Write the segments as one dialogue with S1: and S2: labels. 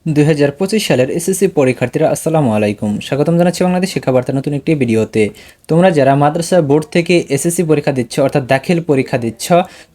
S1: 2025 সালের এসএসসি পরীক্ষার্থীরা আসসালামু আলাইকুম। স্বাগতম জানাচ্ছি বাংলাদেশ শিক্ষাবার্তার নতুন একটি ভিডিওতে। তোমরা যারা মাদ্রাসা বোর্ড থেকে এসএসসি পরীক্ষা দিচ্ছ অর্থাৎ দাখিল পরীক্ষা দিচ্ছ,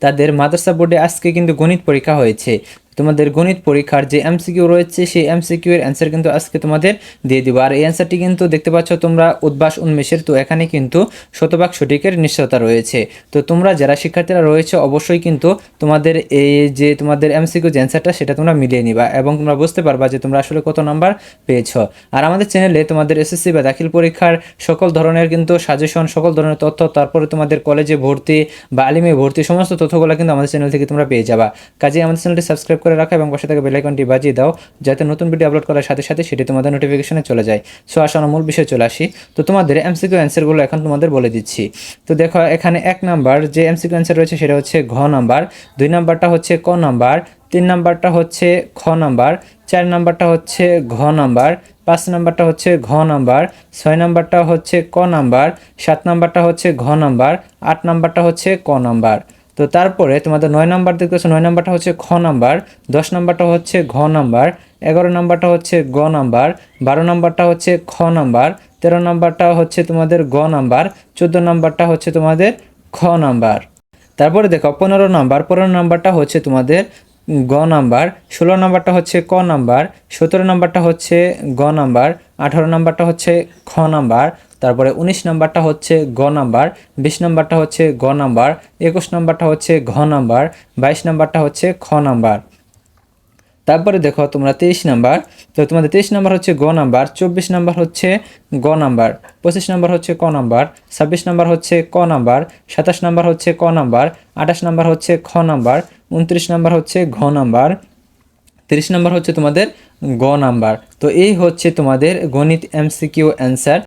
S1: তাদের মাদ্রাসা বোর্ডে আজকে কিন্তু গণিত পরীক্ষা হয়েছে। তোমাদের গণিত পরীক্ষার যে এমসিকিউ রয়েছে সেই এমসিকিউ এর অ্যান্সার কিন্তু আজকে তোমাদের দিয়ে দিব। আর এই অ্যান্সারটি কিন্তু দেখতে পাচ্ছ তোমরা উদ্ভাস উন্মেষের, তো এখানে কিন্তু শতভাগ সঠিকের নিশ্চয়তা রয়েছে। তো তোমরা যারা শিক্ষার্থীরা রয়েছে অবশ্যই কিন্তু তোমাদের এই যে তোমাদের এমসিকিউ যে অ্যান্সারটা সেটা তোমরা মিলিয়ে নিবা এবং তোমরা বুঝতে পারবা যে তোমরা আসলে কত নাম্বার পেয়েছ। আর আমাদের চ্যানেলে তোমাদের এসএসসি বা দাখিল পরীক্ষার সকল ধরনের কিন্তু সাজেশন, সকল ধরনের তথ্য, তারপরে তোমাদের কলেজে ভর্তি বা আলিমে ভর্তি সমস্ত তথ্যগুলো কিন্তু আমাদের চ্যানেল থেকে তোমরা পেয়ে যাবা। কাজেই আমাদের চ্যানেলটি সাবস্ক্রাইব করে রাখো এবং পাশে থাকা বেল আইকনটি বাজিয়ে দাও, যাতে নতুন ভিডিও আপলোড করার সাথে সাথে সেটি তোমাদের নোটিফিকেশনে চলে যায়। সো আসলে মূল বিষয়ে চলে আসি। তো তোমাদের এমসিকিউ অ্যান্সারগুলো এখন তোমাদের বলে দিচ্ছি। তো দেখো এখানে 1 নাম্বার যে এমসিকিউ অ্যান্সার রয়েছে সেটা হচ্ছে ঘ নাম্বার, 2 নাম্বারটা হচ্ছে ক নাম্বার, 3 নাম্বারটা হচ্ছে খ নাম্বার, 4 নাম্বারটা হচ্ছে ঘ নাম্বার, 5 নাম্বারটা হচ্ছে ঘ নাম্বার, 6 নাম্বারটা হচ্ছে ক নাম্বার, 7 নাম্বারটা হচ্ছে ঘ নাম্বার, 8 নাম্বারটা হচ্ছে ক নাম্বার। তো তারপরে তোমাদের 9 নাম্বার দেখতেছো, 9 নাম্বারটা হচ্ছে খ নাম্বার, 10 নাম্বারটা হচ্ছে ঘ নাম্বার, 11 নাম্বারটা হচ্ছে গ নাম্বার, 12 নাম্বারটা হচ্ছে খ নাম্বার, 13 নাম্বারটা হচ্ছে তোমাদের গ নাম্বার, 14 নাম্বারটা হচ্ছে তোমাদের খ নাম্বার। তারপরে দেখো 15 নাম্বার, 15 নাম্বারটা হচ্ছে তোমাদের গ নাম্বার, 16 নাম্বারটা হচ্ছে ক নাম্বার, 17 নাম্বারটা হচ্ছে গ নাম্বার, 18 নাম্বারটা হচ্ছে খ নাম্বার, তারপরে 19 নাম্বারটা হচ্ছে গ নাম্বার, 20 নাম্বারটা হচ্ছে গ নাম্বার, 21 নাম্বারটা হচ্ছে ঘ নাম্বার, 22 নাম্বারটা হচ্ছে খ নাম্বার। তারপরে দেখো তোমরা 23 নাম্বার, তো তোমাদের 23 নাম্বার হচ্ছে গ নাম্বার, 24 নাম্বার হচ্ছে গ নাম্বার, 25 নাম্বার হচ্ছে ক নাম্বার, 26 নাম্বার হচ্ছে ক নাম্বার, 27 নাম্বার হচ্ছে ক নাম্বার, 28 নাম্বার হচ্ছে খ নাম্বার, 29 নাম্বার হচ্ছে ঘ নাম্বার, 30 নাম্বার হচ্ছে তোমাদের গ নাম্বার। তো এই হচ্ছে তোমাদের গণিত এমসিকিউ অ্যান্সার।